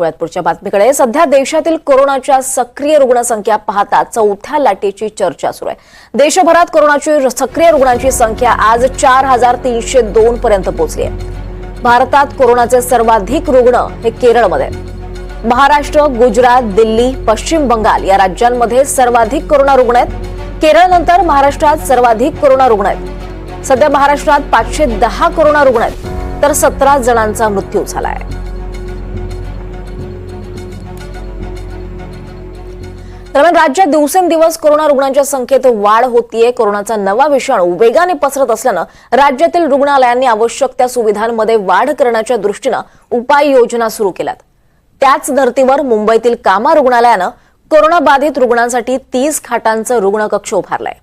वळूयात पुढच्या बातमीकडे। सध्या देशातील कोरोनाच्या सक्रिय रुग्णसंख्या पाहता चौथ्या लाटेची चर्चा सुरू आहे। देशभरात कोरोनाची सक्रिय रुग्णांची संख्या आज 4302 पर्यंत पोहोचली आहे। भारतात कोरोनाचे सर्वाधिक रुग्ण हे केरळमध्ये आहेत। महाराष्ट्र, गुजरात, दिल्ली, पश्चिम बंगाल या राज्यांमध्ये सर्वाधिक कोरोना रुग्ण आहेत। केरळनंतर महाराष्ट्रात सर्वाधिक कोरोना रुग्ण आहेत। सध्या महाराष्ट्रात 510 कोरोना रुग्ण आहेत, तर 17 जणांचा मृत्यू झाला आहे। दरम्यान राज्यात दिवसेंदिवस कोरोना रुग्णांच्या संख्येत वाढ होतीये। कोरोनाचा नवा विषाणू वेगाने पसरत असल्यानं राज्यातील रुग्णालयांनी आवश्यक त्या सुविधांमध्ये वाढ करण्याच्या दृष्टीनं उपाययोजना सुरू केल्यात। त्याच धर्तीवर मुंबईतील कामा रुग्णालयानं कोरोना बाधित रुग्णांसाठी 30 खाटांचं रुग्ण कक्ष उभारलाय।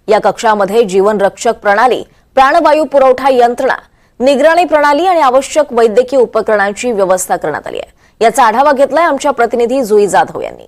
या कक्षामध्ये जीवनरक्षक प्रणाली, प्राणवायू पुरवठा यंत्रणा, निगराणी प्रणाली आणि आवश्यक वैद्यकीय उपकरणांची व्यवस्था करण्यात आली आहे। याचा आढावा घेतलाय आमच्या प्रतिनिधी जुई जाधव यांनी।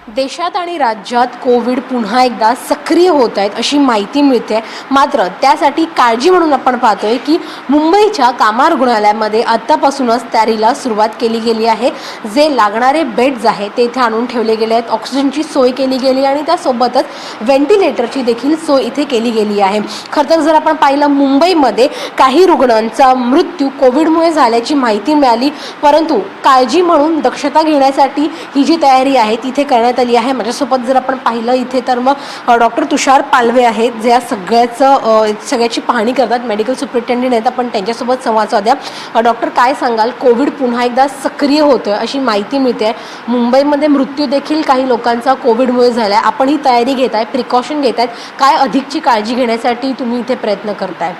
देशात आणि राज्यात कोविड पुन्हा एकदा सक्रिय होत आहेत अशी माहिती मिळते। मात्र त्यासाठी काळजी म्हणून आपण पाहतोय की मुंबईच्या कामा रुग्णालयामध्ये आतापासूनच तयारीला सुरुवात केली गेली आहे। जे लागणारे बेड्स आहेत ते इथे आणून ठेवले गेले आहेत, ऑक्सिजनची सोय केली गेली आणि त्यासोबतच व्हेंटिलेटरची देखील सोय इथे केली गेली आहे। खरं तर जर आपण पाहिलं, मुंबईमध्ये काही रुग्णांचा मृत्यू कोविडमुळे झाल्याची माहिती मिळाली, परंतु काळजी म्हणून दक्षता घेण्यासाठी ही जी तयारी आहे तिथे करण्यात आली आहे। माझ्यासोबत जर आपण पाहिलं इथे तर मग डॉक्टर तुषार पालवे आहेत, जे या सगळ्याची पाहणी करतात, मेडिकल सुपरिटेंडेंट आहेत। आपण त्यांच्यासोबत संवाद साधूया। डॉक्टर, काय सांगाल, कोविड पुन्हा एकदा सक्रिय होतोय अशी माहिती मिळते। मुंबईमध्ये मृत्यू देखील काही लोकांचा कोविडमुळे झालाय। आपण ही तयारी घेताय, प्रिकॉशन घेतायत, काय अधिकची काळजी घेण्यासाठी तुम्ही इथे प्रयत्न करताय?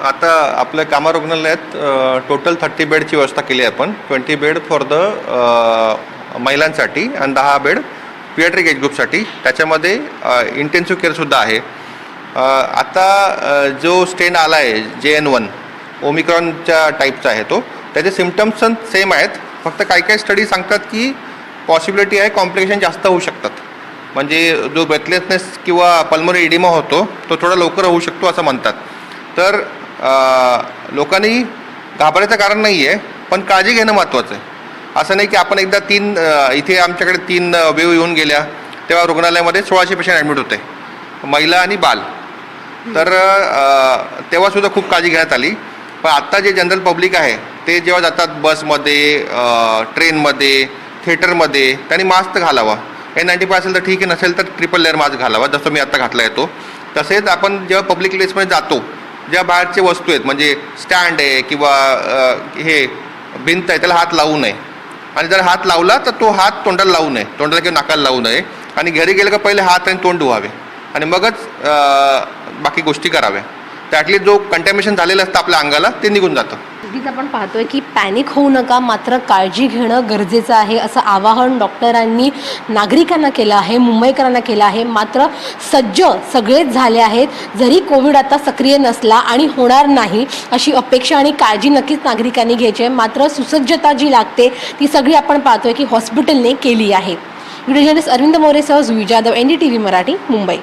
आता आपल्या कामा रुग्णालयात टोटल 30 बेडची व्यवस्था केली आहे आपण। 20 बेड फॉर द महिलांसाठी आणि 10 बेड पिडियाट्रिक एज ग्रुपसाठी। त्याच्यामध्ये इंटेन्सिव्ह केअरसुद्धा आहे। आता जो स्ट्रेन आला आहे JN1 ओमिक्रॉनच्या टाईपचा आहे, तो त्याचे सिम्पटम्स सेम आहेत, फक्त काही स्टडी सांगतात की पॉसिबिलिटी आहे कॉम्प्लिकेशन जास्त होऊ शकतात। म्हणजे जो ब्रेथलेसनेस किंवा पल्मोनरी इडिमा होतो तो थोडा लवकर होऊ शकतो असं म्हणतात। तर लोकांनी घाबरायचं कारण नाही आहे, पण काळजी घेणं महत्त्वाचं आहे। असं नाही की आपण एकदा इथे आमच्याकडे 3 वेव्ह येऊन गेल्या तेव्हा रुग्णालयामध्ये 1600 पेशंट ॲडमिट होते, महिला आणि बाल। तर तेव्हासुद्धा खूप काळजी घेण्यात आली। पण आत्ता जे जनरल पब्लिक आहे ते जेव्हा जातात बसमध्ये, ट्रेनमध्ये, थिएटरमध्ये, त्यांनी मास्क घालावा। N95 असेल तर ठीक आहे, नसेल तर ट्रिपल लेअर मास्क घालावा, जसं मी आता घातला येतो। तसेच आपण जेव्हा पब्लिक प्लेसमध्ये जातो, ज्या बाहेरचे वस्तू आहेत म्हणजे स्टँड आहे किंवा हे भिंत आहे, त्याला हात लावू नये। आणि जर हात लावला तर तो हात तोंडाला लावू नये, तोंडाला किंवा नाकाला लावू नये। आणि घरी गेलं का पहिले हात आणि तोंड धुवावे आणि मगच बाकी गोष्टी कराव्या। त्यातली जो कंटॅमिनेशन झालेलं असतं आपल्या अंगाला ते निघून जातं। अगदीच आपण पाहतोय की पॅनिक होऊ नका, मात्र काळजी घेणं गरजेचं आहे असं आवाहन डॉक्टरांनी नागरिकांना केलं आहे, मुंबईकरांना केलं आहे। मात्र सज्ज सगळेच झाले आहेत। जरी कोविड आता सक्रिय नसला आणि होणार नाही अशी अपेक्षा आणि काळजी नक्कीच नागरिकांनी घ्यायची आहे। मात्र सुसज्जता जी लागते ती सगळी आपण पाहतोय की हॉस्पिटलने केली आहे। व्हिडिओ जर्नलिस्ट अरविंद मोरेसह जुई जाधव, NDTV मराठी, मुंबई।